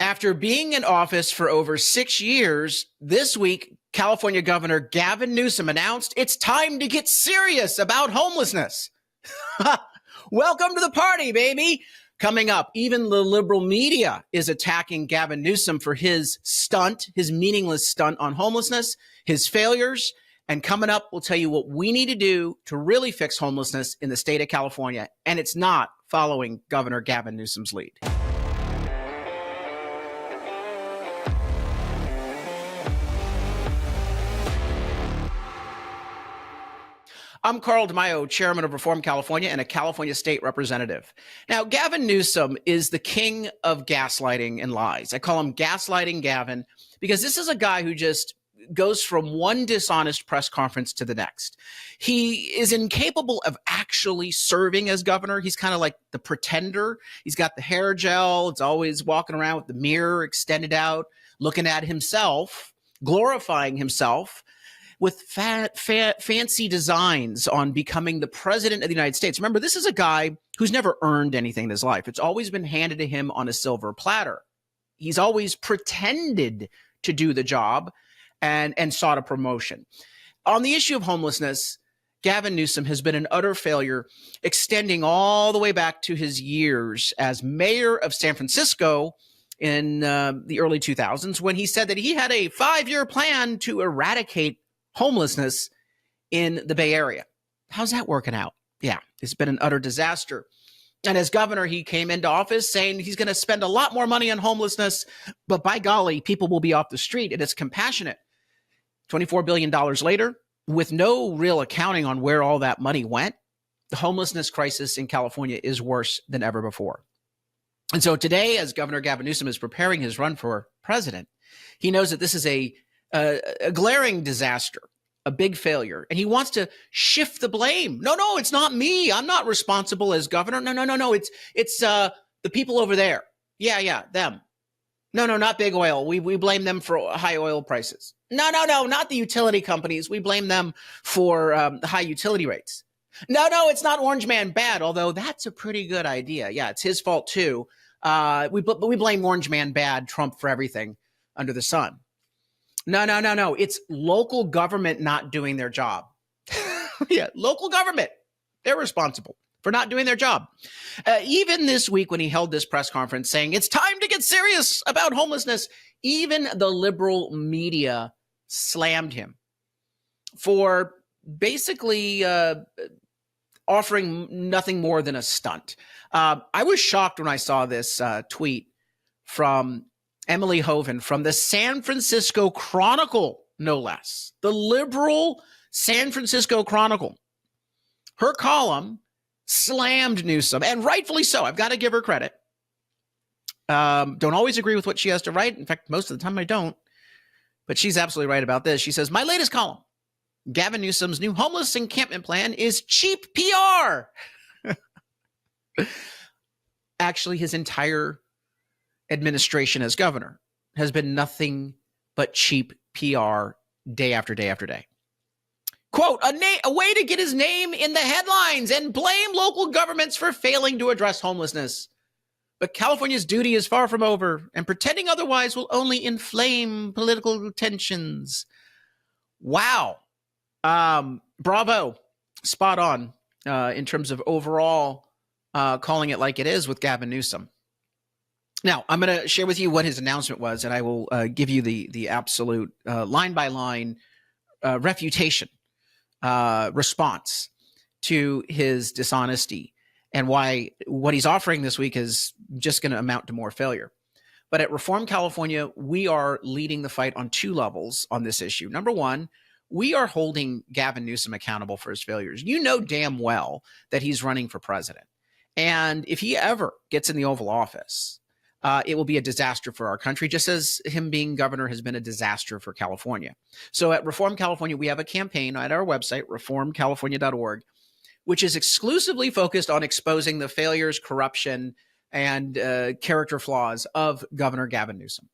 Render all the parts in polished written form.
After being in office for over 6 years, this week, California Governor Gavin Newsom announced it's time to get serious about homelessness. Welcome to the party, baby. Coming up, even the liberal media is attacking Gavin Newsom for his stunt, his meaningless stunt on homelessness, his failures. And coming up, we'll tell you what we need to do to really fix homelessness in the state of California. And it's not following Governor Gavin Newsom's lead. I'm Carl DeMaio, chairman of Reform California and a California state representative. Now, Gavin Newsom is the king of gaslighting and lies. I call him Gaslighting Gavin because this is a guy who just goes from one dishonest press conference to the next. He is incapable of actually serving as governor. He's kind of like the pretender. He's got the hair gel. It's always walking around with the mirror extended out, looking at himself, glorifying himself, with fancy designs on becoming the president of the United States. Remember, this is a guy who's never earned anything in his life. It's always been handed to him on a silver platter. He's always pretended to do the job and sought a promotion. On the issue of homelessness, Gavin Newsom has been an utter failure, extending all the way back to his years as mayor of San Francisco in the early 2000s, when he said that he had a 5-year plan to eradicate homelessness in the Bay Area. How's that working out? Yeah, it's been an utter disaster. And as governor, he came into office saying he's going to spend a lot more money on homelessness, but by golly, people will be off the street. And it's compassionate. $24 billion later, with no real accounting on where all that money went, the homelessness crisis in California is worse than ever before. And so today, as Governor Gavin Newsom is preparing his run for president, he knows that this is a glaring disaster, a big failure, and he wants to shift the blame. No, it's not me. I'm not responsible as governor. No. It's the people over there. Yeah, them. No, not big oil. We blame them for high oil prices. No, not the utility companies. We blame them for the high utility rates. No, it's not Orange Man bad, although that's a pretty good idea. Yeah, it's his fault too. We blame Orange Man bad, Trump for everything under the sun. No. It's local government not doing their job. Yeah, local government. They're responsible for not doing their job. Even this week when he held this press conference saying it's time to get serious about homelessness, even the liberal media slammed him for basically offering nothing more than a stunt. I was shocked when I saw this tweet from Emily Hoven from the San Francisco Chronicle, no less. The liberal San Francisco Chronicle. Her column slammed Newsom, and rightfully so. I've got to give her credit. Don't always agree with what she has to write. In fact, most of the time I don't. But she's absolutely right about this. She says, my latest column, Gavin Newsom's new homeless encampment plan is cheap PR. Actually, his entire administration as governor has been nothing but cheap PR day after day after day. Quote, a way to get his name in the headlines and blame local governments for failing to address homelessness. But California's duty is far from over, and pretending otherwise will only inflame political tensions. Wow. Bravo. Spot on in terms of overall calling it like it is with Gavin Newsom. Now, I'm going to share with you what his announcement was, and I will give you the absolute line-by-line refutation response to his dishonesty and why what he's offering this week is just going to amount to more failure. But at Reform California, we are leading the fight on 2 levels on this issue. Number one, we are holding Gavin Newsom accountable for his failures. You know damn well that he's running for president. And if he ever gets in the Oval Office, it will be a disaster for our country, just as him being governor has been a disaster for California. So at Reform California, we have a campaign at our website, reformcalifornia.org, which is exclusively focused on exposing the failures, corruption, and character flaws of Governor Gavin Newsom.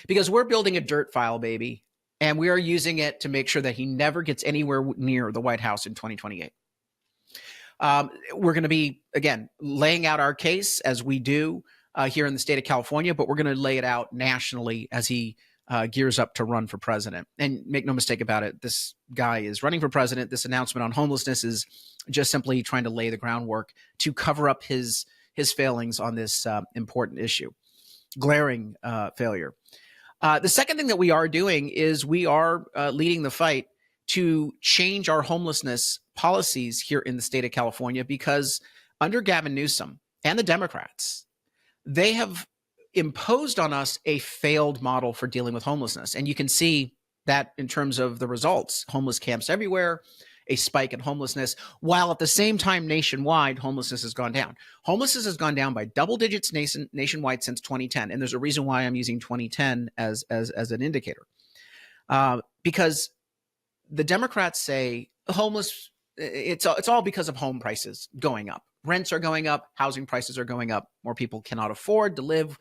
Because we're building a dirt file, baby, and we are using it to make sure that he never gets anywhere near the White House in 2028. We're going to be, again, laying out our case as we do here in the state of California, but we're going to lay it out nationally as he gears up to run for president. And make no mistake about it, this guy is running for president. This announcement on homelessness is just simply trying to lay the groundwork to cover up his failings on this important issue, glaring failure. The second thing that we are doing is we are leading the fight to change our homelessness policies here in the state of California, because under Gavin Newsom and the Democrats, they have imposed on us a failed model for dealing with homelessness. And you can see that in terms of the results: homeless camps everywhere, a spike in homelessness, while at the same time nationwide, homelessness has gone down. Homelessness has gone down by double digits nationwide since 2010. And there's a reason why I'm using 2010 as an indicator. Because the Democrats say it's all because of home prices going up. Rents are going up, housing prices are going up. More people cannot afford to live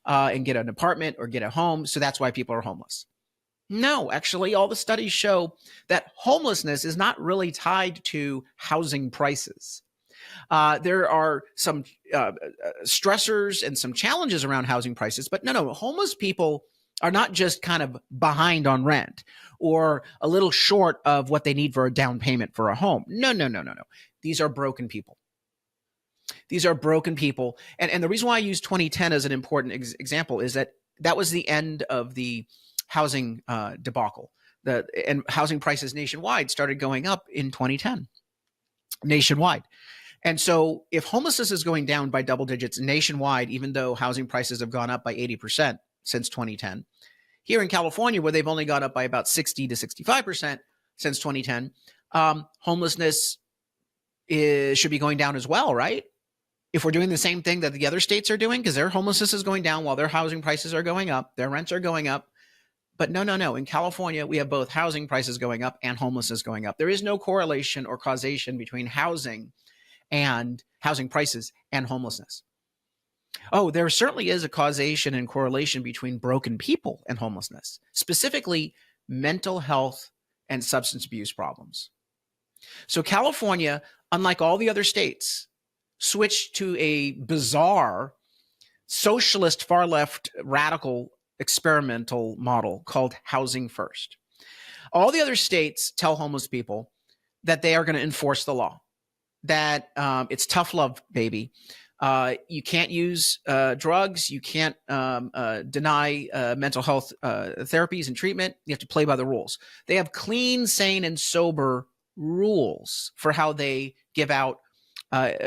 and get an apartment or get a home. So that's why people are homeless. No, actually, all the studies show that homelessness is not really tied to housing prices. There are some stressors and some challenges around housing prices, but no, homeless people are not just kind of behind on rent or a little short of what they need for a down payment for a home. No. These are broken people. These are broken people. And the reason why I use 2010 as an important example is that was the end of the housing debacle. And housing prices nationwide started going up in 2010 nationwide. And so if homelessness is going down by double digits nationwide, even though housing prices have gone up by 80% since 2010, here in California, where they've only gone up by about 60 to 65% since 2010, homelessness should be going down as well, right? If we're doing the same thing that the other states are doing, because their homelessness is going down while their housing prices are going up, their rents are going up. But no. In California, we have both housing prices going up and homelessness going up. There is no correlation or causation between housing prices and homelessness. Oh, there certainly is a causation and correlation between broken people and homelessness, specifically mental health and substance abuse problems. So California, unlike all the other states, switched to a bizarre socialist, far left, radical experimental model called housing first. All the other states tell homeless people that they are going to enforce the law, that it's tough love, baby. You can't use drugs. You can't deny mental health therapies and treatment. You have to play by the rules. They have clean, sane, and sober rules for how they give out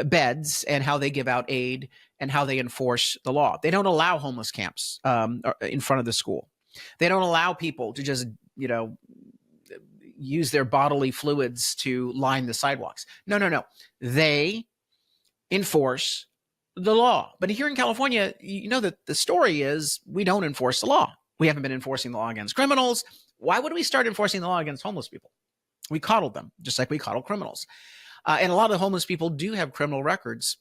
beds and how they give out aid and how they enforce the law. They don't allow homeless camps in front of the school. They don't allow people to just, use their bodily fluids to line the sidewalks. No. They enforce the law. But here in California, you know that the story is we don't enforce the law. We haven't been enforcing the law against criminals. Why would we start enforcing the law against homeless people? We coddled them, just like we coddle criminals. And a lot of the homeless people do have criminal records,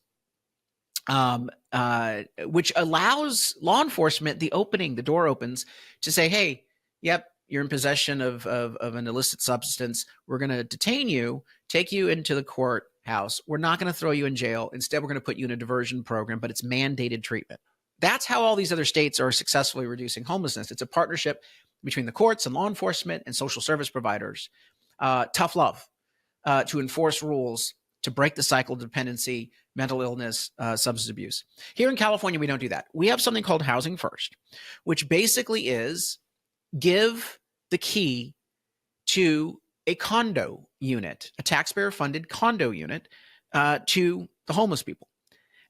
which allows law enforcement the door opens to say, hey, yep, you're in possession of an illicit substance. We're going to detain you, take you into the courthouse. We're not going to throw you in jail. Instead, we're going to put you in a diversion program, but it's mandated treatment. That's how all these other states are successfully reducing homelessness. It's a partnership between the courts and law enforcement and social service providers. Tough love to enforce rules, to break the cycle of dependency, mental illness, substance abuse. Here in California, we don't do that. We have something called Housing First, which basically is give the key to a condo unit, a taxpayer-funded condo unit to the homeless people,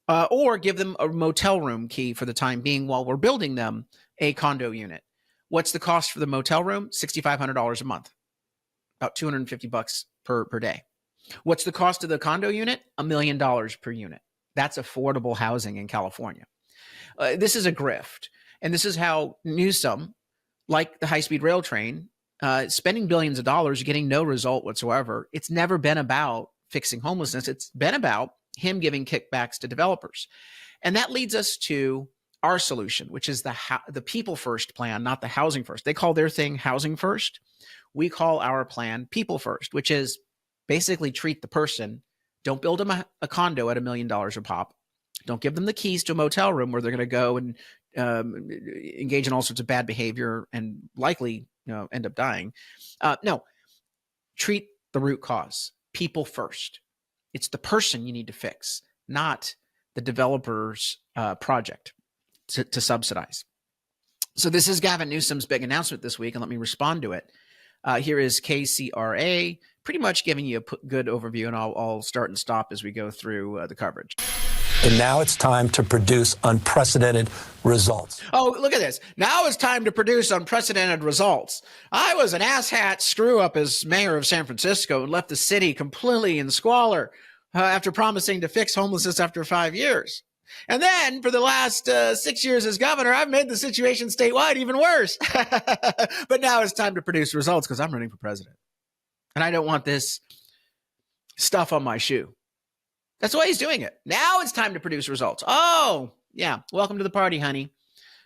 or give them a motel room key for the time being while we're building them a condo unit. What's the cost for the motel room? $6,500 a month, about $250 per day. What's the cost of the condo unit? $1 million per unit. That's affordable housing in California. This is a grift. And this is how Newsom, like the high-speed rail train, spending billions of dollars, getting no result whatsoever. It's never been about fixing homelessness. It's been about him giving kickbacks to developers. And that leads us to our solution, which is the people first plan, not the housing first. They call their thing housing first. We call our plan people first, which is basically treat the person. Don't build them a condo at $1 million a pop. Don't give them the keys to a motel room where they're going to go and engage in all sorts of bad behavior and likely end up dying. No, treat the root cause. People first. It's the person you need to fix, not the developer's project to subsidize. So this is Gavin Newsom's big announcement this week, and let me respond to it. Here is KCRA, pretty much giving you a good overview, and I'll start and stop as we go through the coverage. And now it's time to produce unprecedented results. Oh, look at this. Now it's time to produce unprecedented results. I was an asshat screw-up as mayor of San Francisco and left the city completely in squalor after promising to fix homelessness after 5 years. And then for the last 6 years as governor, I've made the situation statewide even worse. But now it's time to produce results because I'm running for president. And I don't want this stuff on my shoe. That's why he's doing it. Now it's time to produce results. Oh, yeah. Welcome to the party, honey.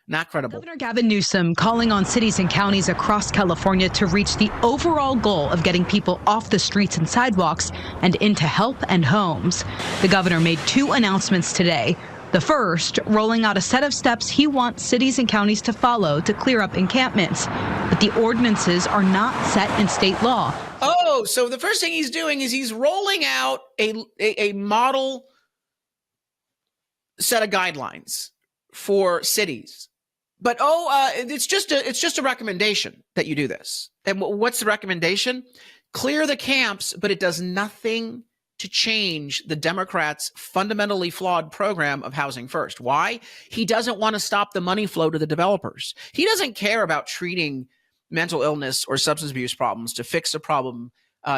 Not credible. Governor Gavin Newsom calling on cities and counties across California to reach the overall goal of getting people off the streets and sidewalks and into help and homes. The governor made 2 announcements today. The first, rolling out a set of steps he wants cities and counties to follow to clear up encampments. But the ordinances are not set in state law. Oh, so the first thing he's doing is he's rolling out a model set of guidelines for cities. But it's just a recommendation that you do this. And what's the recommendation? Clear the camps, but it does nothing to change the Democrats' fundamentally flawed program of housing first. Why? He doesn't want to stop the money flow to the developers. He doesn't care about treating mental illness or substance abuse problems to fix a problem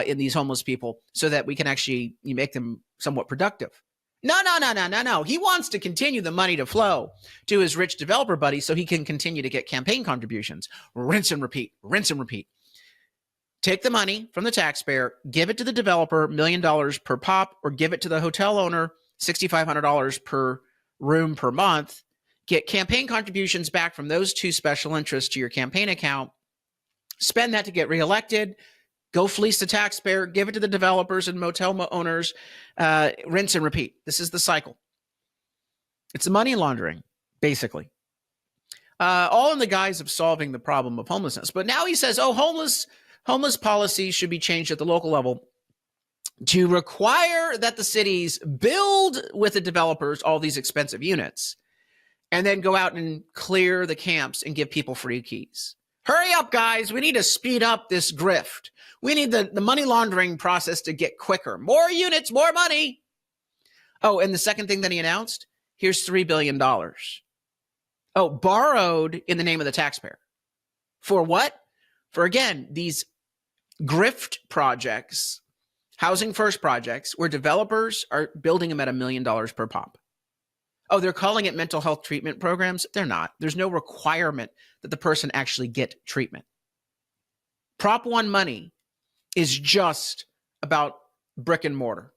in these homeless people so that we can actually make them somewhat productive. No. He wants to continue the money to flow to his rich developer buddies so he can continue to get campaign contributions. Rinse and repeat, rinse and repeat. Take the money from the taxpayer, give it to the developer, $1 million per pop, or give it to the hotel owner, $6,500 per room per month. Get campaign contributions back from those 2 special interests to your campaign account. Spend that to get reelected. Go fleece the taxpayer, give it to the developers and motel owners, rinse and repeat. This is the cycle. It's money laundering, basically. All in the guise of solving the problem of homelessness. But now he says, homeless policies should be changed at the local level to require that the cities build with the developers all these expensive units and then go out and clear the camps and give people free keys. Hurry up, guys. We need to speed up this grift. We need the money laundering process to get quicker. More units, more money. Oh, and the second thing that he announced, here's $3 billion. Oh, borrowed in the name of the taxpayer. For what? For, again, these grift projects, housing first projects, where developers are building them at $1 million per pop. Oh, they're calling it mental health treatment programs. They're not. There's no requirement that the person actually get treatment. Prop 1 money is just about brick and mortar.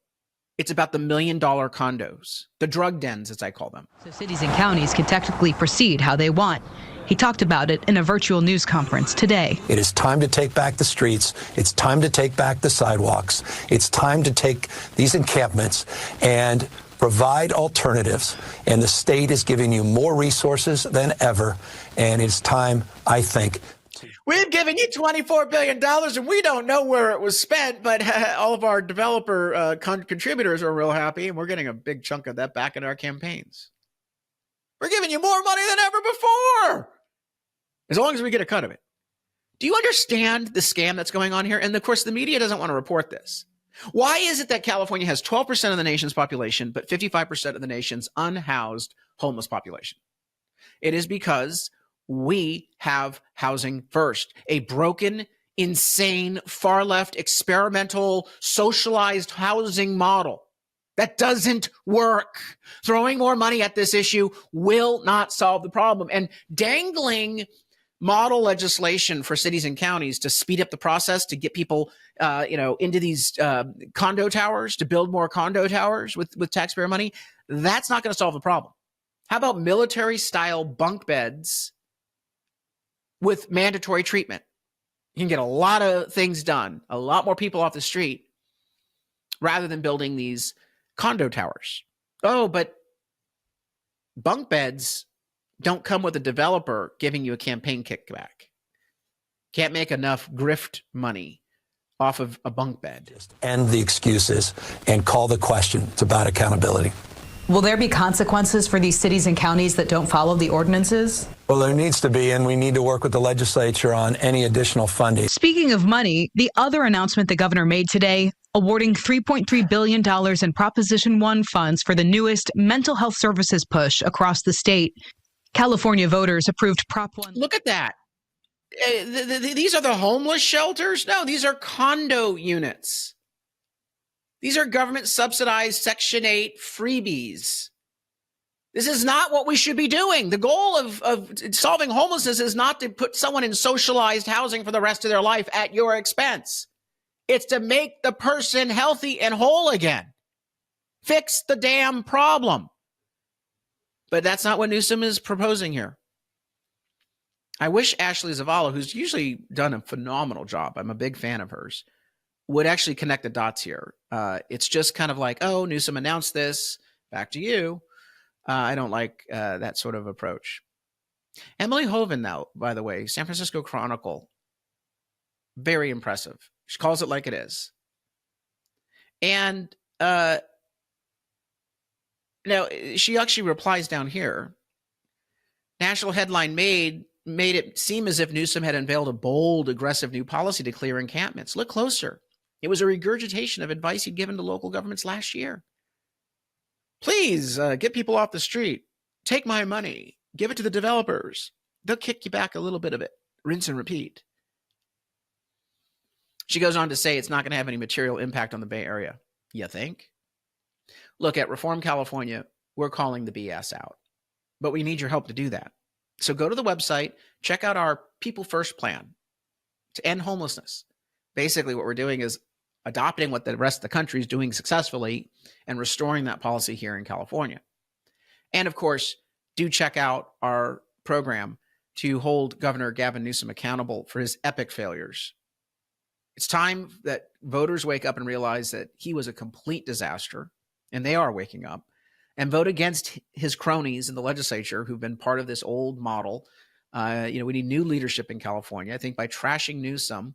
It's about the $1 million condos, the drug dens, as I call them. So cities and counties can technically proceed how they want. He talked about it in a virtual news conference today. It is time to take back the streets. It's time to take back the sidewalks. It's time to take these encampments and provide alternatives. And the state is giving you more resources than ever. And it's time, I think. We've given you $24 billion and we don't know where it was spent, but all of our developer contributors are real happy, and we're getting a big chunk of that back in our campaigns. We're giving you more money than ever before, as long as we get a cut of it. Do you understand the scam that's going on here? And of course, the media doesn't want to report this. Why is it that California has 12% of the nation's population, but 55% of the nation's unhoused homeless population? It is because we have housing first, a broken, insane, far-left, experimental, socialized housing model that doesn't work. Throwing more money at this issue will not solve the problem. And dangling model legislation for cities and counties to speed up the process to get people, into these condo towers, to build more condo towers with taxpayer money, that's not going to solve the problem. How about military-style bunk beds with mandatory treatment? You can get a lot of things done, a lot more people off the street, rather than building these condo towers. Oh, but Bunk beds don't come with a developer giving you a campaign kickback. Can't make enough grift money off of a bunk bed. Just end the excuses and call the question. It's about accountability. Will there be consequences for these cities and counties that don't follow the ordinances? Well, there needs to be, and we need to work with the legislature on any additional funding. Speaking of money, the other announcement the governor made today, awarding $3.3 billion in Proposition 1 funds for the newest mental health services push across the state. California voters approved Prop 1. Look at that. These are the homeless shelters? No, these are condo units. These are government subsidized Section 8 freebies. This is not what we should be doing. The goal of solving homelessness is not to put someone in socialized housing for the rest of their life at your expense. It's to make the person healthy and whole again. Fix the damn problem. But that's not what Newsom is proposing here. I wish Ashley Zavala, who's usually done a phenomenal job, I'm a big fan of hers, would actually connect the dots here. It's just kind of like, oh, Newsom announced this, back to you. I don't like that sort of approach. Emily Hovind, now, by the way, San Francisco Chronicle, very impressive. She calls it like it is. And now she actually replies down here. National headline made it seem as if Newsom had unveiled a bold, aggressive new policy to clear encampments. Look closer. It was a regurgitation of advice he'd given to local governments last year. Please get people off the street. Take my money. Give it to the developers. They'll kick you back a little bit of it. Rinse and repeat. She goes on to say it's not going to have any material impact on the Bay Area. You think? Look, at Reform California, we're calling the BS out. But we need your help to do that. So go to the website, check out our People First plan to end homelessness. Basically, what we're doing is adopting what the rest of the country is doing successfully and restoring that policy here in California. And of course, do check out our program to hold Governor Gavin Newsom accountable for his epic failures. It's time that voters wake up and realize that he was a complete disaster, and they are waking up, and vote against his cronies in the legislature who've been part of this old model. We need new leadership in California. I think by trashing Newsom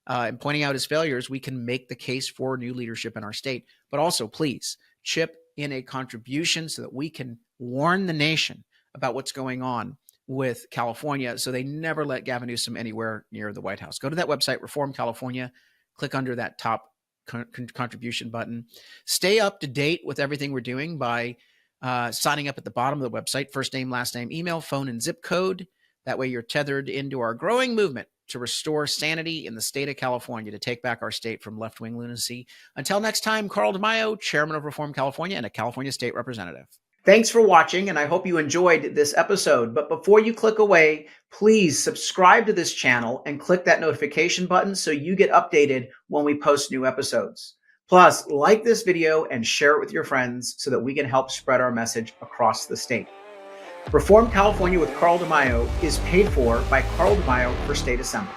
and pointing out his failures, we can make the case for new leadership in our state. But also, please, chip in a contribution so that we can warn the nation about what's going on with California so they never let Gavin Newsom anywhere near the White House. Go to that website, Reform California, click under that top contribution button. Stay up to date with everything we're doing by signing up at the bottom of the website, first name, last name, email, phone, and zip code. That way you're tethered into our growing movement to restore sanity in the state of California, to take back our state from left-wing lunacy. Until next time, Carl DeMaio, Chairman of Reform California and a California State Representative. Thanks for watching, and I hope you enjoyed this episode. But before you click away, please subscribe to this channel and click that notification button so you get updated when we post new episodes. Plus, like this video and share it with your friends so that we can help spread our message across the state. Reform California with Carl DeMaio is paid for by Carl DeMaio for State Assembly.